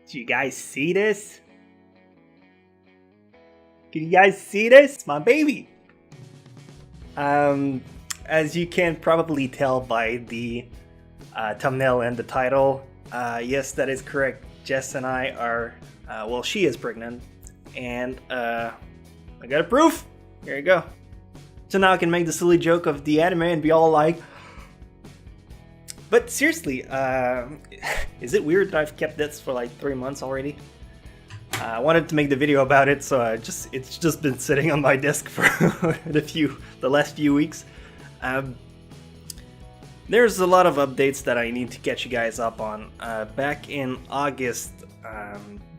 Do you guys see this? Can you guys see this? It's my baby! As you can probably tell by the thumbnail and the title, yes, that is correct. Jess and I are, she is pregnant, and I got a proof! Here you go. So now I can make the silly joke of the anime and be all like, but seriously, is it weird that I've kept this for like 3 months already? I wanted to make the video about it, so it's just been sitting on my desk for the last few weeks. There's a lot of updates that I need to catch you guys up on. Back in August,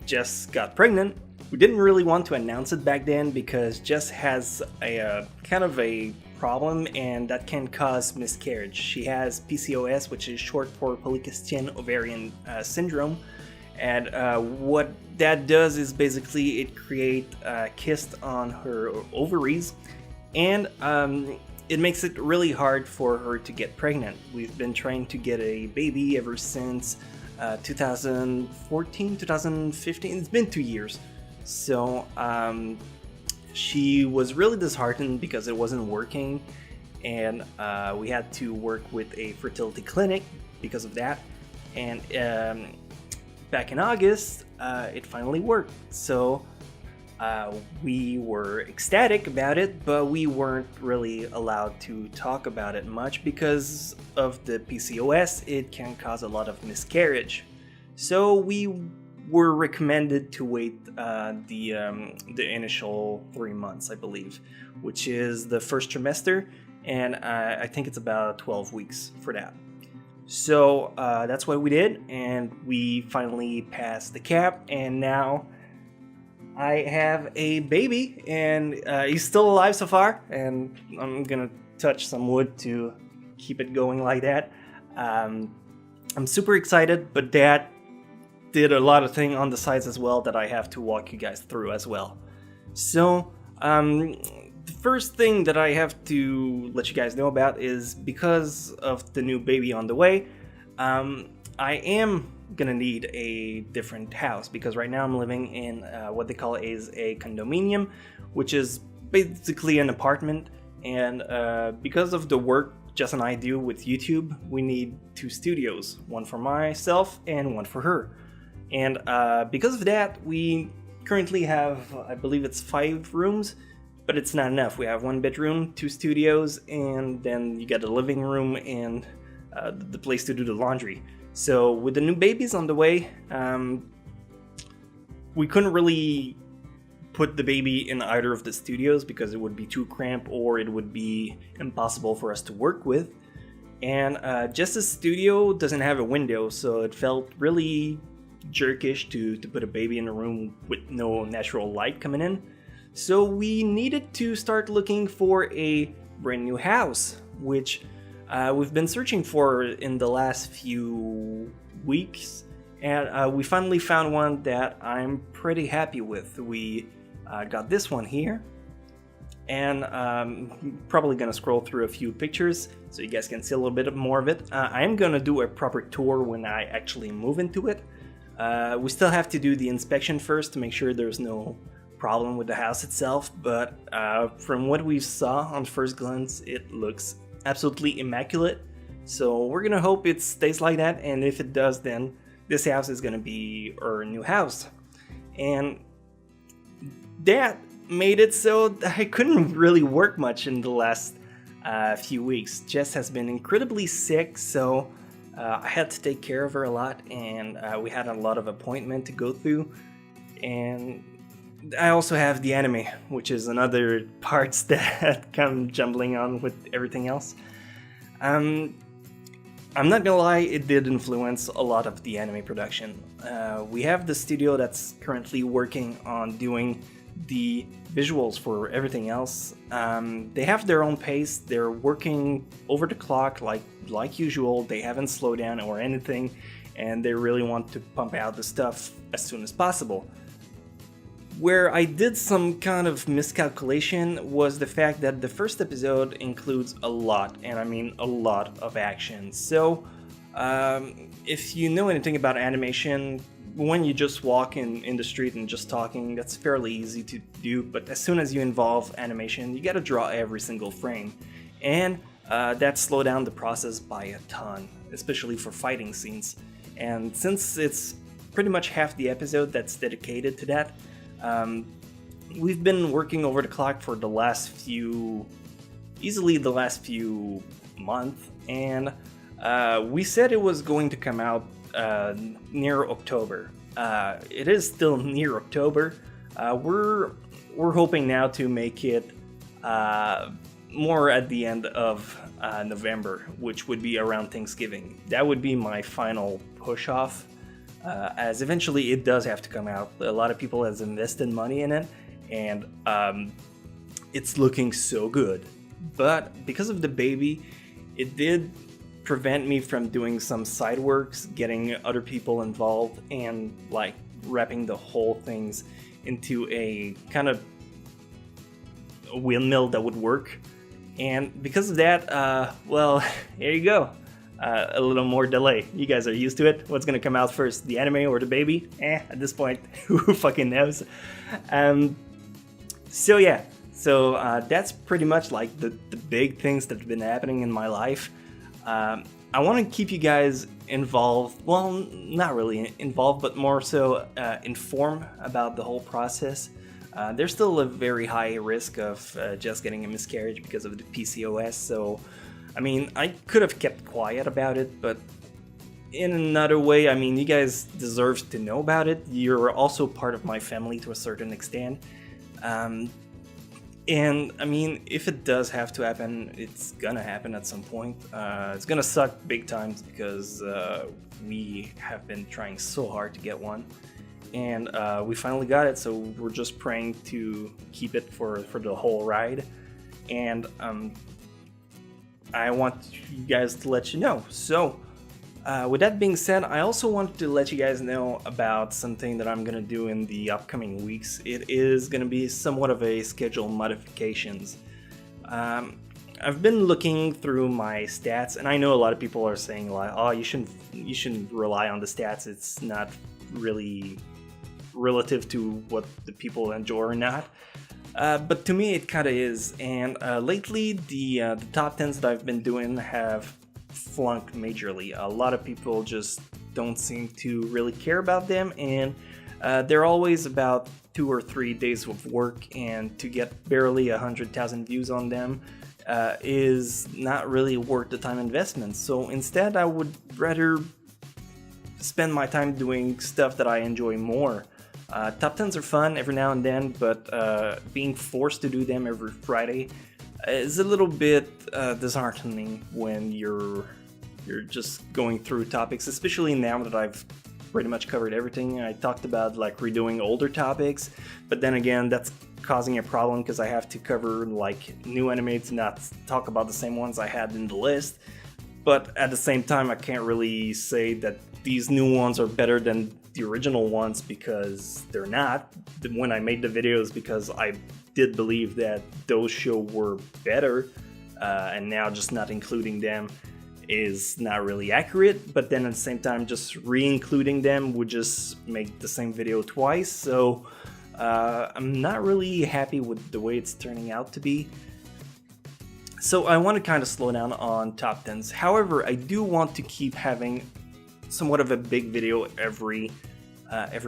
Jess got pregnant. We didn't really want to announce it back then because Jess has a kind of a problem, and that can cause miscarriage. She has PCOS, which is short for polycystic ovarian syndrome, and what that does is basically it creates a cyst on her ovaries, and it makes it really hard for her to get pregnant. We've been trying to get a baby ever since 2014, 2015. It's been 2 years. So she was really disheartened because it wasn't working, and we had to work with a fertility clinic because of that. And back in August, it finally worked. So we were ecstatic about it, but we weren't really allowed to talk about it much because of the PCOS. It can cause a lot of miscarriage. So we were recommended to wait the initial 3 months, I believe, which is the first trimester, and I think it's about 12 weeks for that. So that's what we did, and we finally passed the cap, and now I have a baby, and he's still alive so far, and I'm gonna touch some wood to keep it going like that. I'm super excited, but that did a lot of things on the sides as well that I have to walk you guys through as well. So the first thing that I have to let you guys know about is because of the new baby on the way, I am gonna need a different house, because right now I'm living in what they call is a condominium, which is basically an apartment, and because of the work Jess and I do with YouTube, we need 2 studios, one for myself and one for her. And because of that, we currently have, I believe it's 5 rooms, but it's not enough. We have 1 bedroom, 2 studios, and then you got a living room and the place to do the laundry. So with the new babies on the way, we couldn't really put the baby in either of the studios because it would be too cramped or it would be impossible for us to work with. And Jess's studio doesn't have a window, so it felt really jerkish to put a baby in a room with no natural light coming in. So we needed to start looking for a brand new house, which we've been searching for in the last few weeks, and we finally found one that I'm pretty happy with. We got this one here, and I'm probably gonna scroll through a few pictures so you guys can see a little bit more of it. I am gonna do a proper tour when I actually move into it. We still have to do the inspection first to make sure there's no problem with the house itself, but from what we saw on first glance, it looks absolutely immaculate. So we're gonna hope it stays like that, and if it does, then this house is gonna be our new house. And that made it so that I couldn't really work much in the last few weeks. Jess has been incredibly sick, so I had to take care of her a lot, and we had a lot of appointment to go through. And I also have the anime, which is another parts that come jumbling on with everything else. I'm not gonna lie, it did influence a lot of the anime production. We have the studio that's currently working on doing the visuals for everything else. They have their own pace. They're working over the clock like usual. They haven't slowed down or anything, and they really want to pump out the stuff as soon as possible. Where I did some kind of miscalculation was the fact that the first episode includes a lot, and I mean a lot of action. So if you know anything about animation, when you just walk in the street and just talking, that's fairly easy to do, but as soon as you involve animation, you gotta draw every single frame, and that slows down the process by a ton, especially for fighting scenes. And since it's pretty much half the episode that's dedicated to that, we've been working over the clock for easily the last few months, and we said it was going to come out near October. It is still near October. We're hoping now to make it more at the end of November, which would be around Thanksgiving. That would be my final push off, as eventually it does have to come out. A lot of people has invested money in it, and it's looking so good. But because of the baby, it did prevent me from doing some side works, getting other people involved, and like wrapping the whole things into a kind of windmill that would work. And because of that, well, here you go. A little more delay. You guys are used to it. What's gonna come out first, the anime or the baby? At this point, who fucking knows? So yeah, that's pretty much like the big things that have been happening in my life. I want to keep you guys involved. Well, not really involved, but more so informed about the whole process. There's still a very high risk of just getting a miscarriage because of the PCOS. So, I mean, I could have kept quiet about it, but in another way, I mean, you guys deserve to know about it. You're also part of my family to a certain extent. And I mean, if it does have to happen, it's gonna happen at some point. It's gonna suck big time because we have been trying so hard to get one, and we finally got it. So we're just praying to keep it for the whole ride. And I want you guys to let you know. So with that being said, I also wanted to let you guys know about something that I'm going to do in the upcoming weeks. It is going to be somewhat of a schedule modifications. I've been looking through my stats, and I know a lot of people are saying like, oh, you shouldn't rely on the stats. It's not really relative to what the people enjoy or not. But to me, it kind of is. And lately, the top 10s that I've been doing have flunked majorly. A lot of people just don't seem to really care about them, and they're always about 2 or 3 days of work, and to get barely 100,000 views on them is not really worth the time investment. So instead, I would rather spend my time doing stuff that I enjoy more. Top 10s are fun every now and then, but being forced to do them every Friday is a little bit disheartening when you're just going through topics, especially now that I've pretty much covered everything. I talked about like redoing older topics, but then again, that's causing a problem because I have to cover like new animes, not talk about the same ones I had in the list. But at the same time, I can't really say that these new ones are better than the original ones, because they're not. When I made the videos, because I did believe that those shows were better, and now just not including them is not really accurate. But then at the same time, just re-including them would just make the same video twice. So I'm not really happy with the way it's turning out to be. So I want to kind of slow down on top 10s. However, I do want to keep having somewhat of a big video every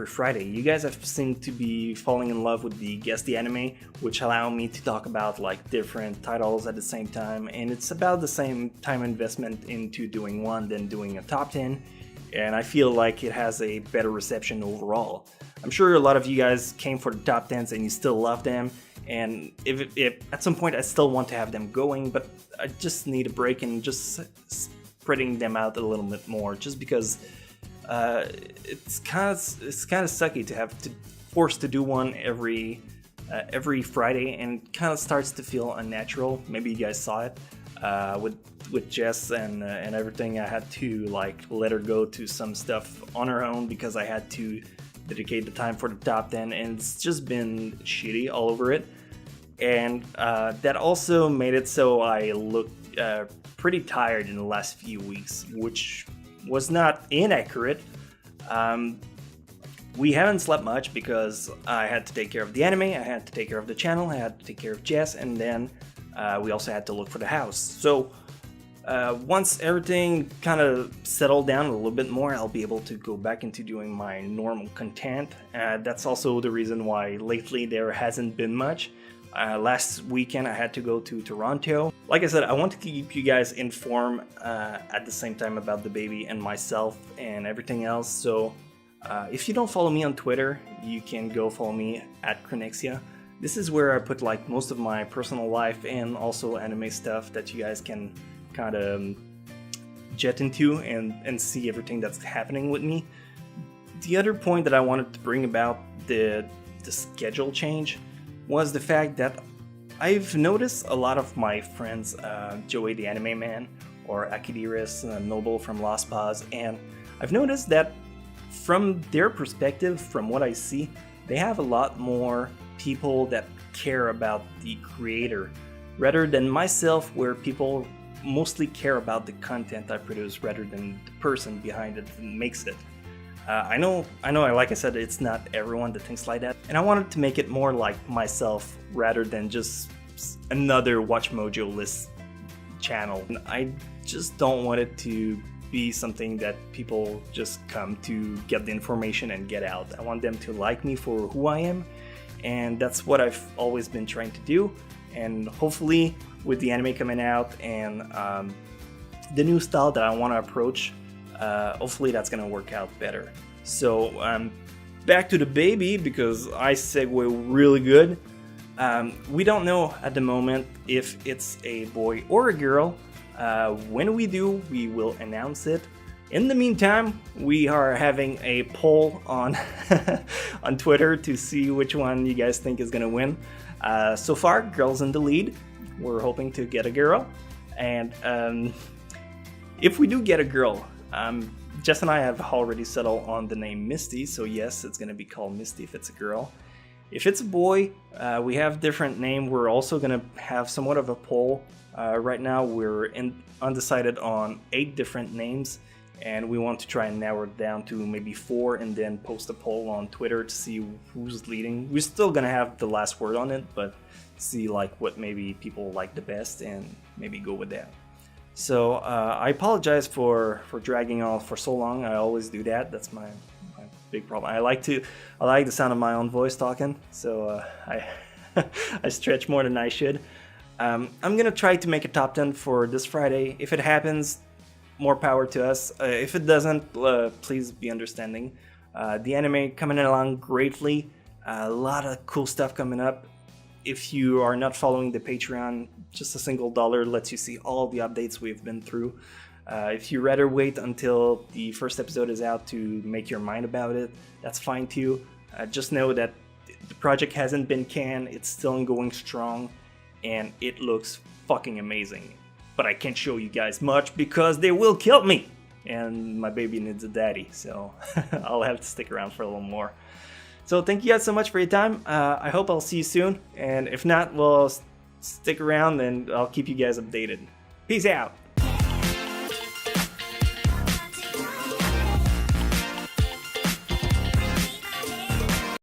Friday. You guys have seemed to be falling in love with the Guess the Anime, which allow me to talk about like different titles at the same time, and it's about the same time investment into doing one than doing a top 10, and I feel like it has a better reception overall. I'm sure a lot of you guys came for the top 10s and you still love them, and if at some point I still want to have them going, but I just need a break and just spreading them out a little bit more, just because it's kind of sucky to have to forced to do one every Friday, and kind of starts to feel unnatural. Maybe you guys saw it with Jess and everything. I had to like let her go to some stuff on her own because I had to dedicate the time for the top 10, and it's just been shitty all over it. And that also made it so I looked pretty tired in the last few weeks, which was not inaccurate. We haven't slept much because I had to take care of the anime, I had to take care of the channel, I had to take care of Jess, and then we also had to look for the house. So once everything kind of settled down a little bit more, I'll be able to go back into doing my normal content. That's also the reason why lately there hasn't been much. Last weekend I had to go to Toronto. Like I said, I want to keep you guys informed at the same time about the baby and myself and everything else. So if you don't follow me on Twitter, you can go follow me at chronexia. This is where I put like most of my personal life and also anime stuff that you guys can kind of jet into and see everything that's happening with me. The other point that I wanted to bring about the schedule change was the fact that I've noticed a lot of my friends, Joey the Anime Man or Akidiris, Noble from Lost Pause, and I've noticed that from their perspective, from what I see, they have a lot more people that care about the creator rather than myself, where people mostly care about the content I produce rather than the person behind it that makes it. I know, like I said, it's not everyone that thinks like that, and I wanted to make it more like myself rather than just another Watch Mojo list channel. I just don't want it to be something that people just come to get the information and get out. I want them to like me for who I am, and that's what I've always been trying to do. And hopefully with the anime coming out and the new style that I want to approach, hopefully that's gonna work out better. So back to the baby, because I segue really good. We don't know at the moment if it's a boy or a girl. When we do, we will announce it. In the meantime, we are having a poll on on Twitter to see which one you guys think is gonna win. So far, girls in the lead. We're hoping to get a girl, and if we do get a girl, Jess and I have already settled on the name Misty, so yes, it's gonna be called Misty if it's a girl. If it's a boy, we have different name. We're also gonna have somewhat of a poll. Right now we're undecided on 8 different names, and we want to try and narrow it down to maybe 4 and then post a poll on Twitter to see who's leading. We're still gonna have the last word on it, but see like what maybe people like the best and maybe go with that. So I apologize for dragging on for so long. I always do that. That's my big problem. I like the sound of my own voice talking, so I stretch more than I should. I'm gonna try to make a top 10 for this Friday. If it happens, more power to us. If it doesn't, please be understanding. The anime coming along greatly. A lot of cool stuff coming up. If you are not following the Patreon, just a single $1 lets you see all the updates we've been through. If you rather wait until the first episode is out to make your mind about it, that's fine too. Just know that the project hasn't been canned, it's still going strong, and it looks fucking amazing. But I can't show you guys much because they will kill me, and my baby needs a daddy, so I'll have to stick around for a little more. So thank you guys so much for your time. I hope I'll see you soon, and if not, well, stick around and I'll keep you guys updated. Peace out!